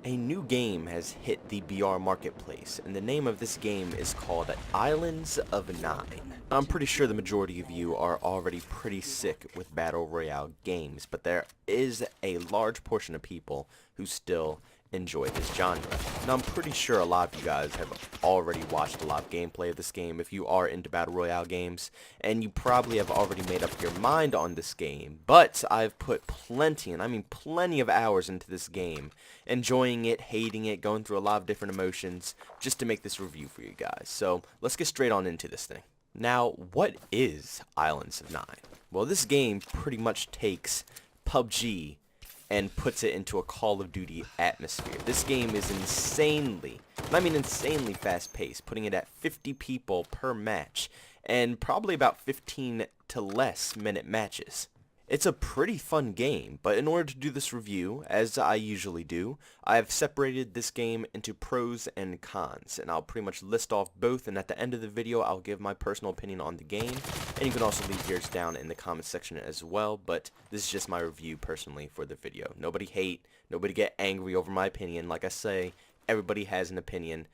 A new game has hit the BR marketplace, and the name of this game is called Islands of Nyne. I'm pretty sure the majority of you are already pretty sick with Battle Royale games, but there is a large portion of people who still enjoy this genre. Now I'm pretty sure a lot of you guys have already watched a lot of gameplay of this game if you are into Battle Royale games, and you probably have already made up your mind on this game, but I've put plenty, and I mean plenty of hours into this game, enjoying it, hating it, going through a lot of different emotions, just to make this review for you guys. So let's get straight on into this thing. Now, what is Islands of Nyne? Well, this game pretty much takes PUBG and puts it into a Call of Duty atmosphere. This game is insanely, and I mean insanely fast-paced, putting it at 50 people per match, and probably about 15 to less minute matches. It's a pretty fun game, but in order to do this review, as I usually do, I have separated this game into pros and cons, and I'll pretty much list off both, and at the end of the video I'll give my personal opinion on the game, and you can also leave yours down in the comment section as well, but this is just my review personally for the video. Nobody hate, nobody get angry over my opinion. Like I say, everybody has an opinion.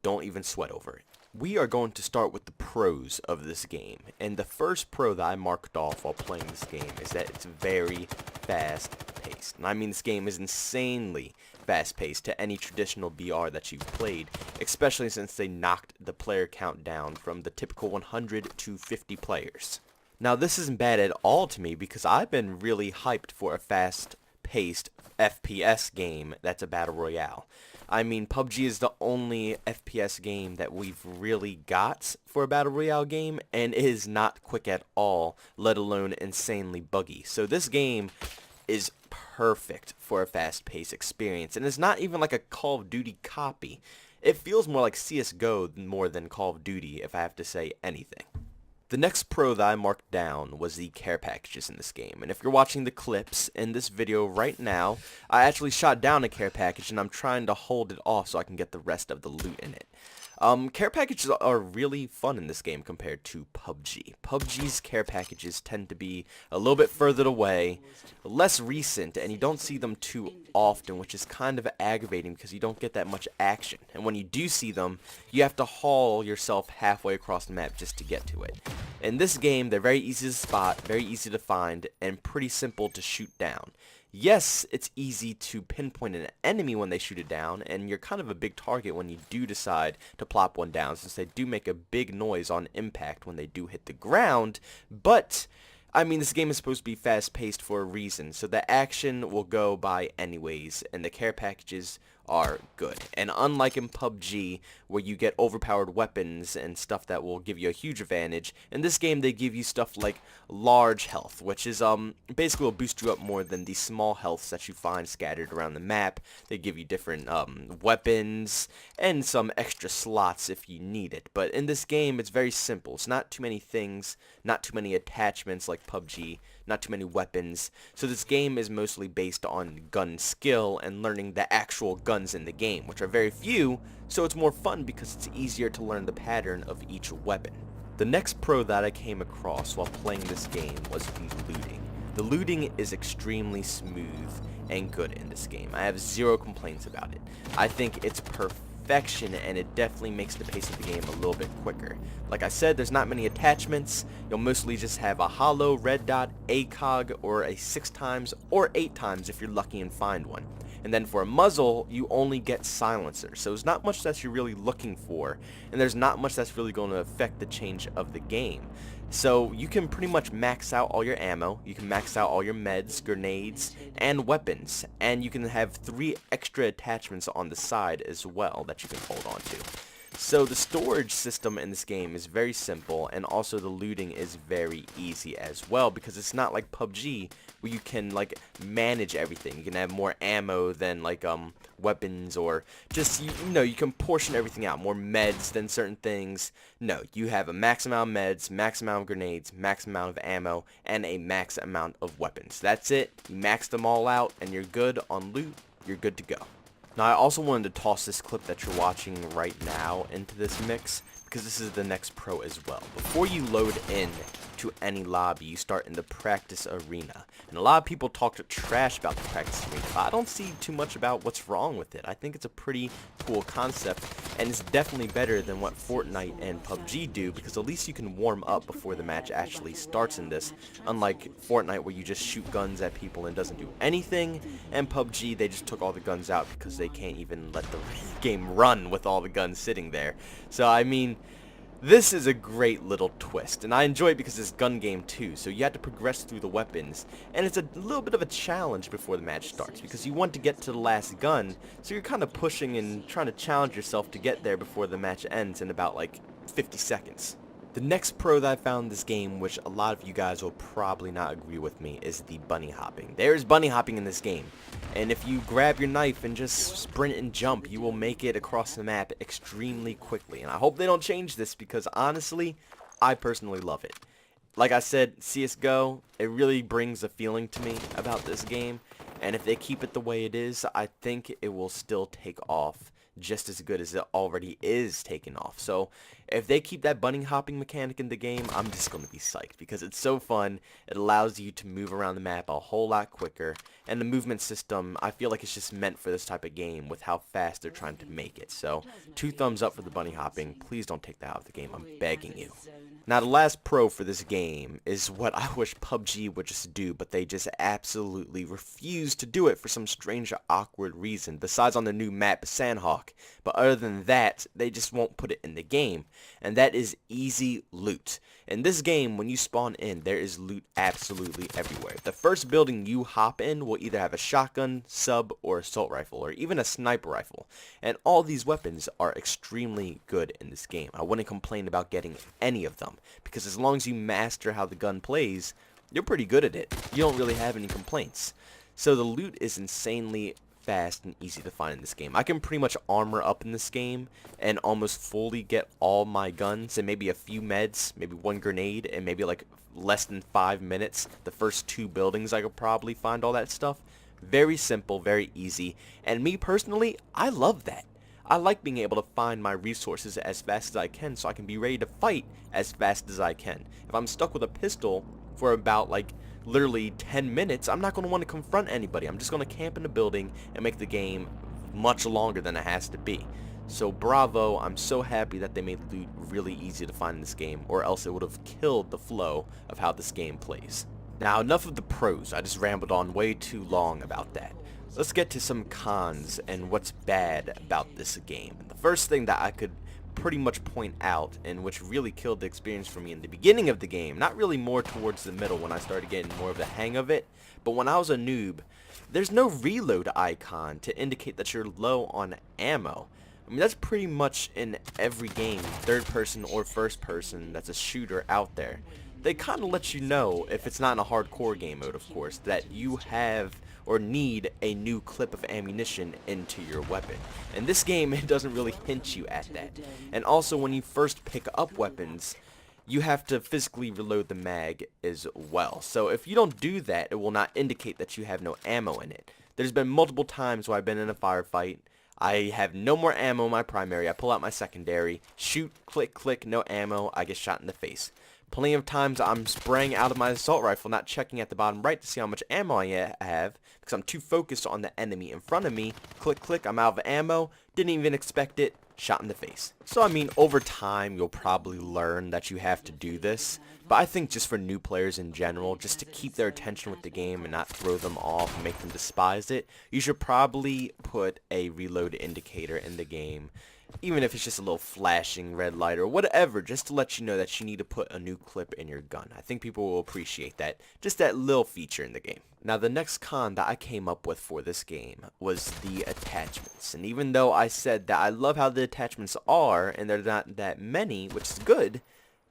Don't even sweat over it. We are going to start with the pros of this game, and the first pro that I marked off while playing this game is that it's very fast-paced. And I mean this game is insanely fast-paced to any traditional BR that you've played, especially since they knocked the player count down from the typical 100 to 50 players. Now this isn't bad at all to me because I've been really hyped for a fast-paced FPS game that's a Battle Royale. I mean, PUBG is the only FPS game that we've really got for a Battle Royale game, and it is not quick at all, let alone insanely buggy. So this game is perfect for a fast-paced experience, and it's not even like a Call of Duty copy. It feels more like CSGO more than Call of Duty, if I have to say anything. The next pro that I marked down was the care packages in this game, and if you're watching the clips in this video right now, I actually shot down a care package and I'm trying to hold it off so I can get the rest of the loot in it. Care packages are really fun in this game compared to PUBG. PUBG's care packages tend to be a little bit further away, less recent, and you don't see them too often, which is kind of aggravating because you don't get that much action. And when you do see them, you have to haul yourself halfway across the map just to get to it. In this game, they're very easy to spot, very easy to find, and pretty simple to shoot down. Yes, it's easy to pinpoint an enemy when they shoot it down, and you're kind of a big target when you do decide to plop one down, since they do make a big noise on impact when they do hit the ground, but I mean, this game is supposed to be fast-paced for a reason, so the action will go by anyways, and the care packages are good. And unlike in PUBG, where you get overpowered weapons and stuff that will give you a huge advantage, in this game they give you stuff like large health, which is basically will boost you up more than the small healths that you find scattered around the map. They give you different weapons and some extra slots if you need it. But in this game, it's very simple. It's not too many things, not too many attachments like PUBG, not too many weapons. So this game is mostly based on gun skill and learning the actual guns in the game, which are very few, so it's more fun because it's easier to learn the pattern of each weapon. The next pro that I came across while playing this game was the looting. The looting is extremely smooth and good in this game. I have zero complaints about it. I think it's perfection, and it definitely makes the pace of the game a little bit quicker. Like I said, there's not many attachments. You'll mostly just have a hollow, red dot, ACOG, or a 6x or 8x if you're lucky and find one. And then for a muzzle, you only get silencer. So there's not much that you're really looking for, and there's not much that's really going to affect the change of the game. So you can pretty much max out all your ammo, you can max out all your meds, grenades, and weapons, and you can have 3 extra attachments on the side as well that you can hold on to. So the storage system in this game is very simple, and also the looting is very easy as well, because it's not like PUBG where you can like manage everything. You can have more ammo than like weapons, or just you know, you can portion everything out, more meds than certain things. No, you have a max amount of meds, max amount of grenades, max amount of ammo, and a max amount of weapons. That's it. You max them all out and you're good on loot. You're good to go. Now I also wanted to toss this clip that you're watching right now into this mix, because this is the next pro as well. Before you load in to any lobby, you start in the practice arena. And a lot of people talk trash about the practice arena, but I don't see too much about what's wrong with it. I think it's a pretty cool concept, and it's definitely better than what Fortnite and PUBG do, because at least you can warm up before the match actually starts in this, unlike Fortnite where you just shoot guns at people and it doesn't do anything, and PUBG they just took all the guns out because they can't even let the game run with all the guns sitting there. So I mean, this is a great little twist, and I enjoy it because it's gun game too, so you have to progress through the weapons, and it's a little bit of a challenge before the match starts, because you want to get to the last gun, so you're kind of pushing and trying to challenge yourself to get there before the match ends in about like 50 seconds. The next pro that I found in this game, which a lot of you guys will probably not agree with me, is the bunny hopping. There is bunny hopping in this game, and if you grab your knife and just sprint and jump, you will make it across the map extremely quickly. And I hope they don't change this, because honestly, I personally love it. Like I said, CSGO, it really brings a feeling to me about this game, and if they keep it the way it is, I think it will still take off just as good as it already is taking off. So if they keep that bunny hopping mechanic in the game, I'm just going to be psyched, because it's so fun. It allows you to move around the map a whole lot quicker, and the movement system, I feel like it's just meant for this type of game with how fast they're trying to make it. So 2 thumbs up for the bunny hopping. Please don't take that out of the game, I'm begging you. Now the last pro for this game is what I wish PUBG would just do, but they just absolutely refuse to do it for some strange or awkward reason, besides on the new map Sandhawk. But other than that, they just won't put it in the game, and that is easy loot. In this game, when you spawn in, there is loot absolutely everywhere. The first building you hop in will either have a shotgun, sub, or assault rifle, or even a sniper rifle. And all these weapons are extremely good in this game. I wouldn't complain about getting any of them, because as long as you master how the gun plays, you're pretty good at it. You don't really have any complaints. So the loot is insanely fast and easy to find in this game. I can pretty much armor up in this game and almost fully get all my guns and maybe a few meds, maybe 1 grenade, and maybe like less than 5 minutes. The first 2 buildings I could probably find all that stuff. Very simple, very easy, and me personally, I love that. I like being able to find my resources as fast as I can, so I can be ready to fight as fast as I can. If I'm stuck with a pistol for about like literally 10 minutes, I'm not going to want to confront anybody. I'm just going to camp in the building and make the game much longer than it has to be. So bravo, I'm so happy that they made loot really easy to find in this game, or else it would have killed the flow of how this game plays. Now enough of the pros, I just rambled on way too long about that. Let's get to some cons and what's bad about this game. The first thing that I could pretty much point out, and which really killed the experience for me in the beginning of the game, not really more towards the middle when I started getting more of the hang of it, but when I was a noob, there's no reload icon to indicate that you're low on ammo. I mean, that's pretty much in every game, third person or first person, that's a shooter out there. They kind of let you know, if it's not in a hardcore game mode of course, that you have or need a new clip of ammunition into your weapon. In this game, it doesn't really hint you at that. And also, when you first pick up weapons, you have to physically reload the mag as well. So if you don't do that, it will not indicate that you have no ammo in it. There's been multiple times where I've been in a firefight, I have no more ammo in my primary, I pull out my secondary, shoot, click, click, no ammo, I get shot in the face. Plenty of times I'm spraying out of my assault rifle, not checking at the bottom right to see how much ammo I have, because I'm too focused on the enemy in front of me. Click, click, I'm out of ammo, didn't even expect it, shot in the face. So I mean, over time you'll probably learn that you have to do this, but I think just for new players in general, just to keep their attention with the game and not throw them off and make them despise it, you should probably put a reload indicator in the game. Even if it's just a little flashing red light or whatever, just to let you know that you need to put a new clip in your gun. I think people will appreciate that, just that little feature in the game. Now the next con that I came up with for this game was the attachments. And even though I said that I love how the attachments are, and they're not that many, which is good,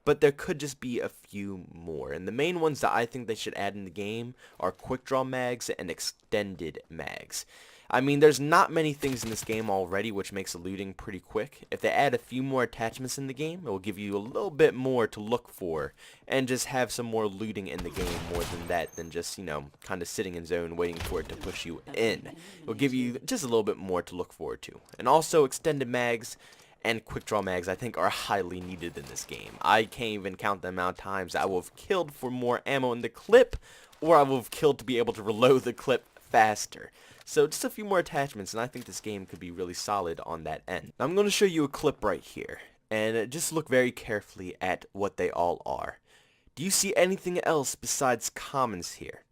but there could just be a few more. And the main ones that I think they should add in the game are quick draw mags and extended mags. I mean, there's not many things in this game already which makes the looting pretty quick. If they add a few more attachments in the game, it will give you a little bit more to look for and just have some more looting in the game more than that, than just, you know, kind of sitting in zone waiting for it to push you in. It will give you just a little bit more to look forward to. And also extended mags, and quick draw mags I think are highly needed in this game. I can't even count the amount of times I will have killed for more ammo in the clip, or I will have killed to be able to reload the clip faster. So just a few more attachments, and I think this game could be really solid on that end. Now, I'm going to show you a clip right here, and just look very carefully at what they all are. Do you see anything else besides commons here?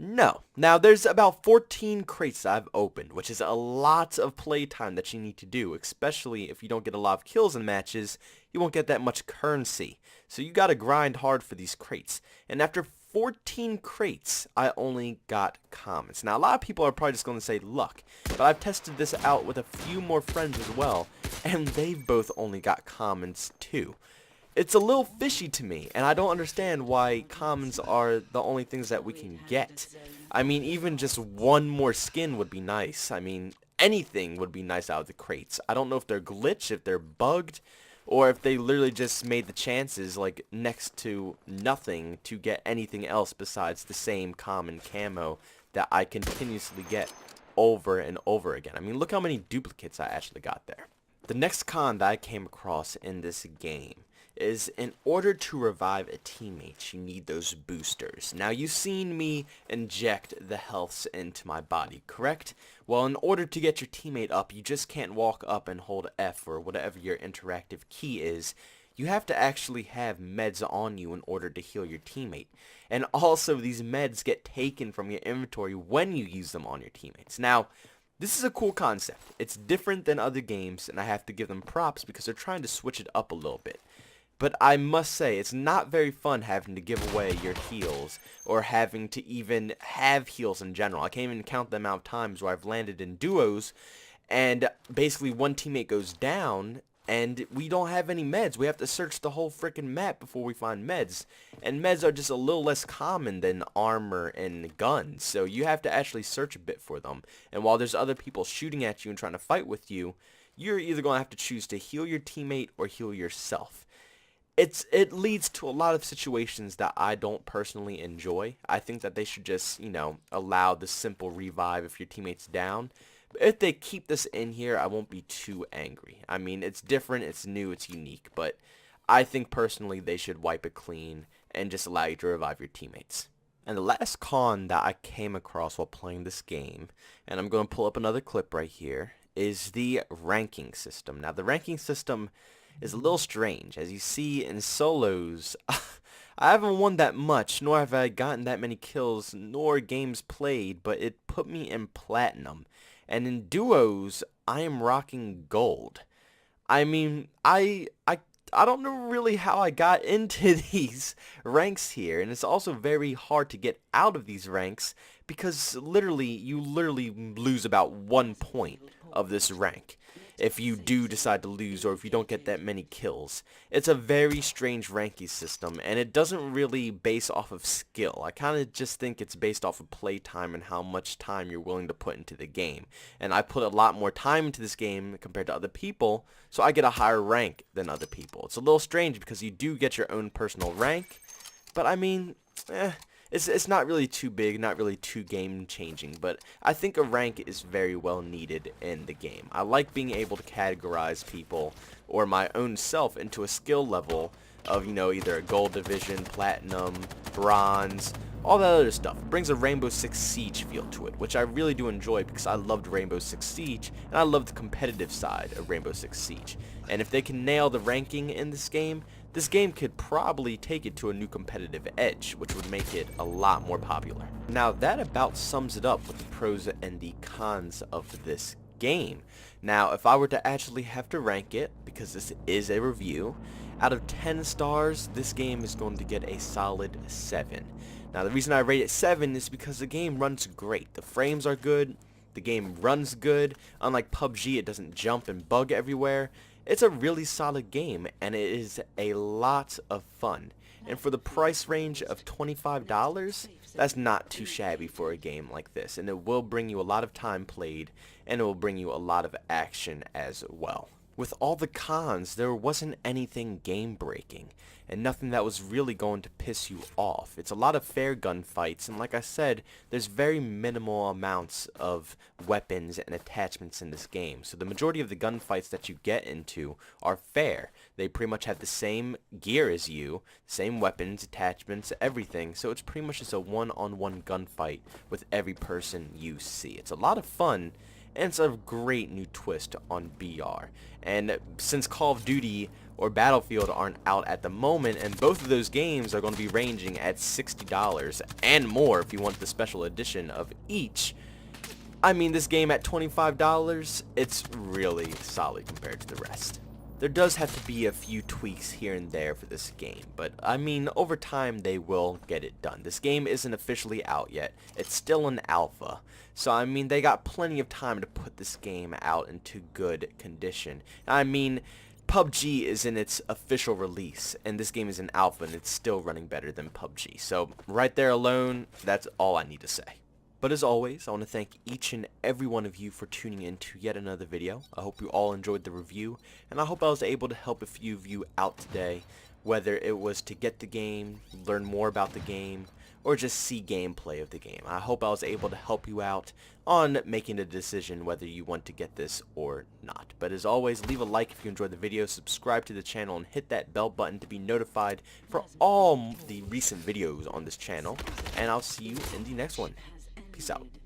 No. Now, there's about 14 crates that I've opened, which is a lot of playtime that you need to do, especially if you don't get a lot of kills in matches, you won't get that much currency. So you gotta grind hard for these crates. And after 14 crates, I only got commons. Now, a lot of people are probably just going to say luck, but I've tested this out with a few more friends as well, and they've both only got commons too. It's a little fishy to me, and I don't understand why commons are the only things that we can get. I mean, even just one more skin would be nice. I mean, anything would be nice out of the crates. I don't know if they're glitched, if they're bugged, or if they literally just made the chances like next to nothing to get anything else besides the same common camo that I continuously get over and over again. I mean, look how many duplicates I actually got there. The next con that I came across in this game is in order to revive a teammate, you need those boosters. Now, you've seen me inject the healths into my body, correct? Well, in order to get your teammate up, you just can't walk up and hold F or whatever your interactive key is. You have to actually have meds on you in order to heal your teammate. And also, these meds get taken from your inventory when you use them on your teammates. Now, this is a cool concept. It's different than other games, and I have to give them props because they're trying to switch it up a little bit. But I must say, it's not very fun having to give away your heals, or having to even have heals in general. I can't even count the amount of times where I've landed in duos, and basically one teammate goes down, and we don't have any meds. We have to search the whole freaking map before we find meds. And meds are just a little less common than armor and guns, so you have to actually search a bit for them. And while there's other people shooting at you and trying to fight with you, you're either going to have to choose to heal your teammate or heal yourself. It leads to a lot of situations that I don't personally enjoy. I think that they should just, allow the simple revive if your teammate's down. But if they keep this in here, I won't be too angry. I mean, it's different, it's new, it's unique, but I think personally they should wipe it clean and just allow you to revive your teammates. And the last con that I came across while playing this game, and I'm going to pull up another clip right here, is the ranking system. Now, the ranking system is a little strange. As you see in solos, I haven't won that much, nor have I gotten that many kills, nor games played, but it put me in platinum. And in duos, I am rocking gold. I mean, I don't know really how I got into these ranks here, and it's also very hard to get out of these ranks because you literally lose about 1 point of this rank if you do decide to lose or if you don't get that many kills. It's a very strange ranking system, and it doesn't really base off of skill. I kind of just think it's based off of play time and how much time you're willing to put into the game. And I put a lot more time into this game compared to other people, so I get a higher rank than other people. It's a little strange because you do get your own personal rank, but I mean, it's not really too big, not really too game changing, but I think a rank is very well needed in the game. I like being able to categorize people or my own self into a skill level of, either a gold division, platinum, bronze, all that other stuff. It brings a Rainbow Six Siege feel to it, which I really do enjoy because I loved Rainbow Six Siege, and I love the competitive side of Rainbow Six Siege. And if they can nail the ranking in this game could probably take it to a new competitive edge, which would make it a lot more popular. Now, that about sums it up with the pros and the cons of this game. Now, if I were to actually have to rank it, because this is a review, out of 10 stars, this game is going to get a solid 7. Now, the reason I rate it 7 is because the game runs great. The frames are good, the game runs good. Unlike PUBG, it doesn't jump and bug everywhere. It's a really solid game, and it is a lot of fun. And for the price range of $25, that's not too shabby for a game like this. And it will bring you a lot of time played, and it will bring you a lot of action as well. with all the cons, there wasn't anything game-breaking, and nothing that was really going to piss you off. It's a lot of fair gunfights, and like I said, there's very minimal amounts of weapons and attachments in this game. So the majority of the gunfights that you get into are fair. They pretty much have the same gear as you, same weapons, attachments, everything. So it's pretty much just a one-on-one gunfight with every person you see. It's a lot of fun. And it's a great new twist on BR. And since Call of Duty or Battlefield aren't out at the moment, and both of those games are going to be ranging at $60 and more if you want the special edition of each, I mean, this game at $25, it's really solid compared to the rest. There does have to be a few tweaks here and there for this game, but I mean, over time they will get it done. This game isn't officially out yet. It's still an alpha. So I mean, they got plenty of time to put this game out into good condition. I mean, PUBG is in its official release, and this game is an alpha, and it's still running better than PUBG. So right there alone, that's all I need to say. But as always, I want to thank each and every one of you for tuning in to yet another video. I hope you all enjoyed the review, and I hope I was able to help a few of you out today, whether it was to get the game, learn more about the game, or just see gameplay of the game. I hope I was able to help you out on making a decision whether you want to get this or not. But as always, leave a like if you enjoyed the video, subscribe to the channel, and hit that bell button to be notified for all the recent videos on this channel, and I'll see you in the next one. Peace out.